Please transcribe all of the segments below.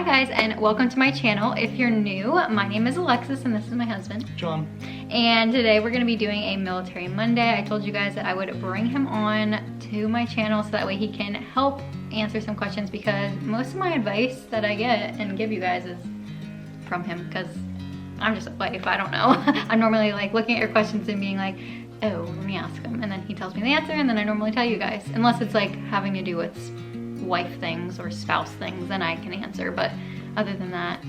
guys, and welcome to my channel. If you're new, my name is Alexis and this is my husband, John. And today we're gonna be doing a Military Monday. I told you guys that I would bring him on to my channel so that way he can help answer some questions, because most of my advice that I get and give you guys is from him, because I'm just a wife, I don't know. I'm normally like looking at your questions and being like, oh, let me ask him, and then he tells me the answer, and then I normally tell you guys, unless it's like having to do with wife things or spouse things, then I can answer. But other than that,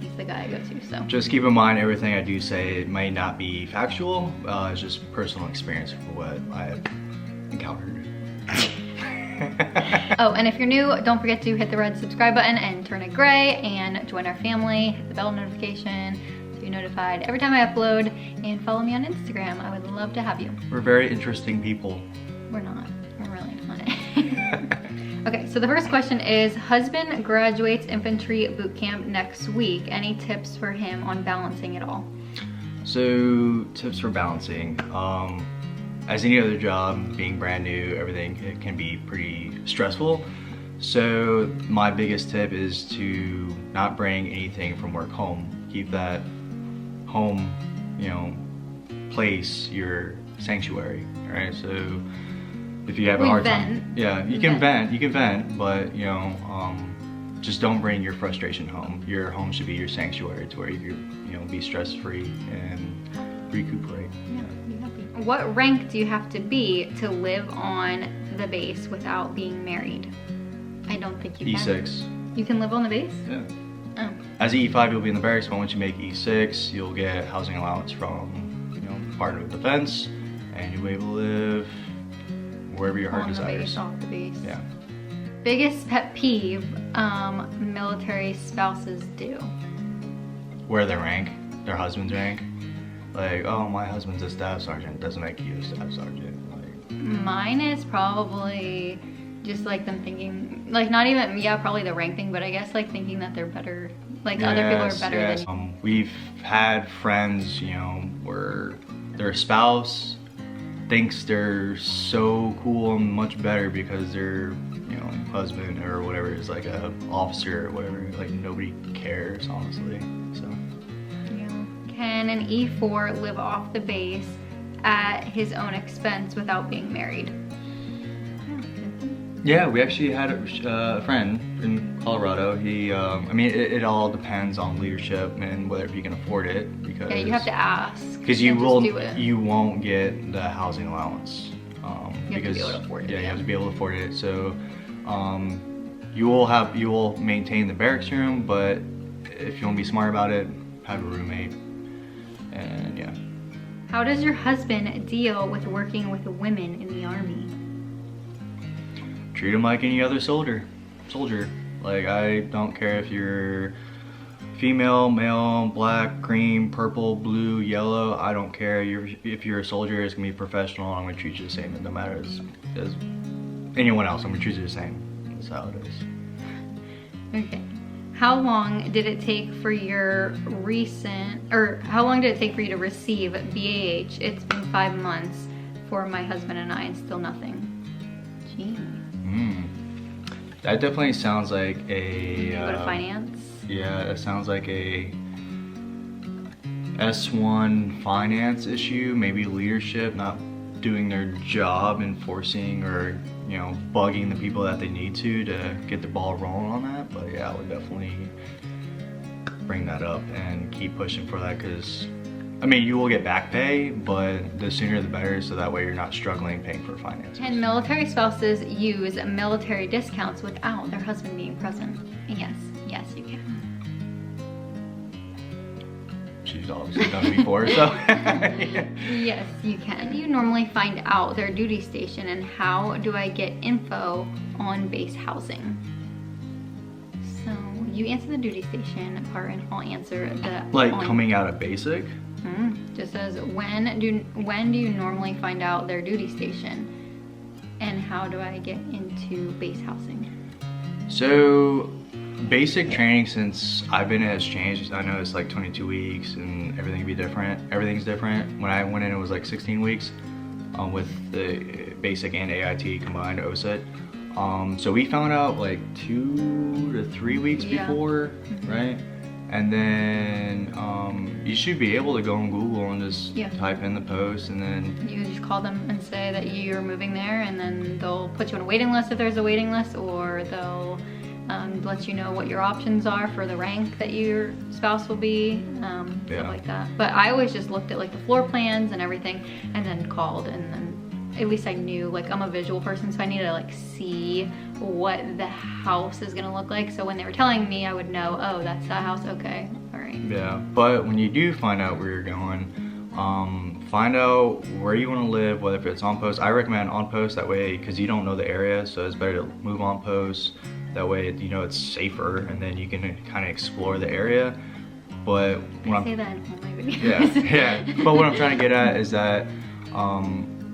he's the guy I go to. So just keep in mind, everything I do say, it might not be factual. It's just personal experience for what I have encountered. Oh, and if you're new, don't forget to hit the red subscribe button and turn it gray and join our family. Hit the bell notification to be notified every time I upload, and follow me on Instagram. I would love to have you. We're very interesting people. We're not. We're really not. Okay, so the first question is, husband graduates infantry boot camp next week. Any tips for him on balancing it all? So tips for balancing. As any other job, being brand new, everything, it can be pretty stressful. So my biggest tip is to not bring anything from work home. Keep that home, place your sanctuary, all right? So if you have a hard time, yeah, you can vent, but just don't bring your frustration home. Your home should be your sanctuary, to where you be stress-free and recuperate. Yeah, be happy. What rank do you have to be to live on the base without being married? I don't think you can. E6. You can live on the base? Yeah. Oh. As an E5, you'll be in the barracks, but once you make E6, you'll get housing allowance from Department of Defense, and you'll be able to live wherever your heart desires. On the base, off the base. Yeah. Biggest pet peeve military spouses do? Wear their rank, their husband's rank. Like, oh, my husband's a staff sergeant, doesn't make you a staff sergeant. Like, mine is probably just like them thinking, like not even, yeah, probably the rank thing, but I guess like thinking that they're better, like yes, other people are better than you. We've had friends, where their spouse thinks they're so cool and much better because their husband or whatever is like a officer or whatever. Like, nobody cares, honestly. So yeah. Can an E4 live off the base at his own expense without being married? Yeah, we actually had a friend in Colorado. He, I mean, it all depends on leadership and whether you can afford it. Because yeah, you have to ask. Because you won't get the housing allowance. You have to be able to afford it. Yeah, you have to be able to afford it. So, you will maintain the barracks room, but if you want to be smart about it, have a roommate. And yeah. How does your husband deal with working with women in the Army? Treat him like any other soldier. Like, I don't care if you're female, male, black, green, purple, blue, yellow. I don't care. If you're a soldier, it's gonna be professional. I'm gonna treat you the same. No matter as anyone else, I'm gonna treat you the same. That's how it is. Okay. How long did it take for your how long did it take for you to receive BAH? It's been 5 months for my husband and I, and still nothing. Gee. That definitely sounds like a... go to finance? Yeah, it sounds like a S1 finance issue, maybe leadership not doing their job, enforcing or bugging the people that they need to get the ball rolling on that. But yeah, I would definitely bring that up and keep pushing for that, because I mean, you will get back pay, but the sooner the better, so that way you're not struggling paying for finances. Can military spouses use military discounts without their husband being present? Yes, you can. She's obviously done it before, so. Yes, you can. How do you normally find out their duty station, and how do I get info on base housing? So you answer the duty station part, and I'll answer the coming out of basic. Just says, when do you normally find out their duty station, and how do I get into base housing? So basic training, since I've been in, has changed. I know it's like 22 weeks and everything can be different. Everything's different. When I went in, it was like 16 weeks with the basic and AIT combined OSET. So we found out like 2 to 3 weeks before, right? And then you should be able to go on Google and just type in the post, and then you just call them and say that you're moving there, and then they'll put you on a waiting list if there's a waiting list, or they'll let you know what your options are for the rank that your spouse will be, stuff like that. But I always just looked at like the floor plans and everything, and then called, and then at least I knew, like, I'm a visual person, so I needed to like see what the house is gonna look like. So when they were telling me, I would know, oh, that's that house, okay, all right. Yeah, but when you do find out where you're going, find out where you want to live, whether if it's on post. I recommend on post, that way, because you don't know the area, so it's better to move on post. That way, you know, it's safer, and then you can kind of explore the area. But when I say that in all my videos. yeah. But what I'm trying to get at is that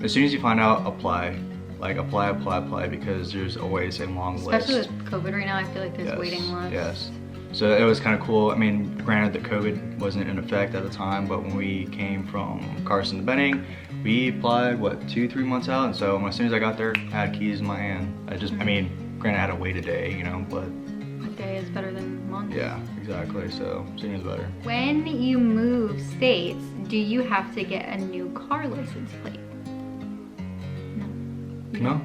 as soon as you find out, apply. Like apply, because there's always a long list. Especially with COVID right now, I feel like there's waiting lists. Yes. So it was kind of cool. I mean, granted that COVID wasn't in effect at the time, but when we came from Carson to Benning, we applied, what, 2-3 months out? And so as soon as I got there, I had keys in my hand. I mean, granted I had to wait a day, you know, but a day is better than months. Yeah, exactly. So seems better. When you move states, do you have to get a new car license plate? No,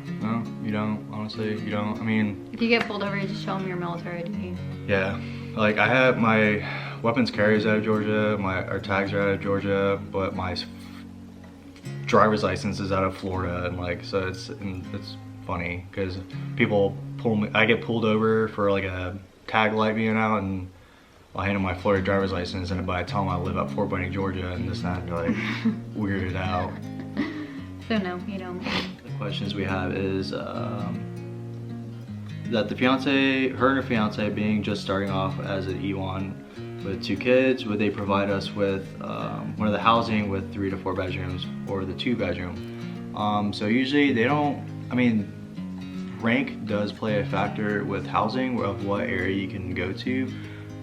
you don't. Honestly, you don't. I mean, if you get pulled over, you just show them your military ID. Yeah, like I have my weapons carries out of Georgia, our tags are out of Georgia, but my driver's license is out of Florida, and like, so it's funny because people pull me. I get pulled over for like a tag light being out, and I hand them my Florida driver's license, and I tell them I live at Fort Benning, Georgia, and this and that, they're like weirded out. So no, you don't. Questions we have is that the fiance, her and her fiance being just starting off as an E1 with 2 kids, would they provide us with one of the housing with 3 to 4 bedrooms or the 2 bedroom? So usually they don't, I mean, rank does play a factor with housing of what area you can go to.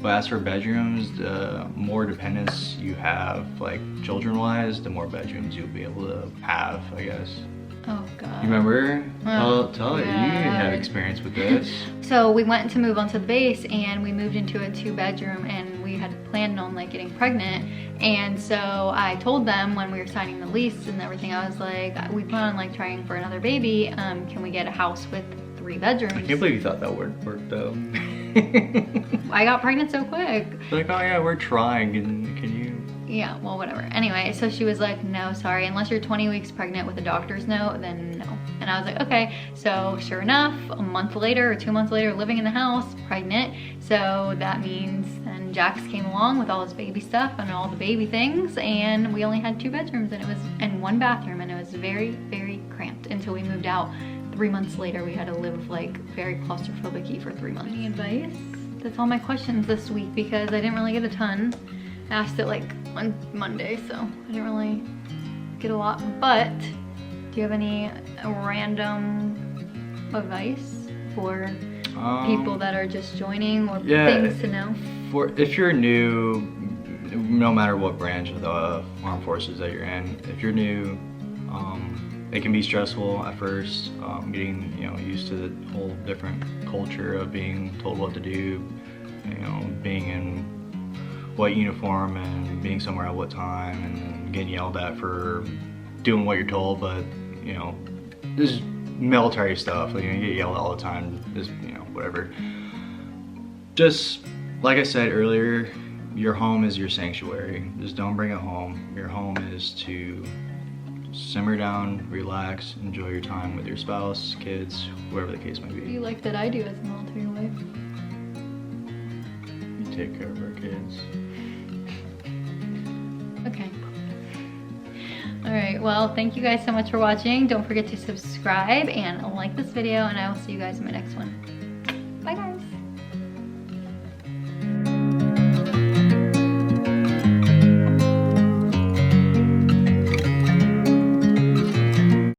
But as for bedrooms, the more dependents you have, like children-wise, the more bedrooms you'll be able to have, I guess. Oh God. You remember? Tell it. You have experience with this. So we went to move onto the base, and we moved into a 2-bedroom, and we had planned on like getting pregnant. And so I told them when we were signing the lease and everything, I was like, we plan on like trying for another baby. Can we get a house with 3 bedrooms? I can't believe you thought that would work though. I got pregnant so quick. Like, oh yeah, we're trying. Can you? Yeah, well, whatever. Anyway, so she was like, no, sorry, unless you're 20 weeks pregnant with a doctor's note, then no. And I was like, okay. So sure enough, a month later or 2 months later, living in the house, pregnant. So that means then Jax came along with all his baby stuff and all the baby things, and we only had 2 bedrooms, and 1 bathroom, and it was very, very cramped until we moved out. 3 months later, we had to live like very claustrophobic-y for 3 months. Any advice? That's all my questions this week because I didn't really get a ton. I asked it like on Monday, so I didn't really get a lot. But do you have any random advice for people that are just joining, or things to know? If you're new, no matter what branch of the armed forces that you're in, if you're new, it can be stressful at first, getting used to the whole different culture of being told what to do, being in what uniform and being somewhere at what time, and getting yelled at for doing what you're told. But this is military stuff, like, you get yelled at all the time, just whatever. Just like I said earlier, your home is your sanctuary. Just don't bring it home. Your home is to simmer down, relax, enjoy your time with your spouse, kids, whatever the case may be. You like that I do as a military wife? You take care of our kids. Okay. Alright, well, thank you guys so much for watching. Don't forget to subscribe and like this video, and I will see you guys in my next one.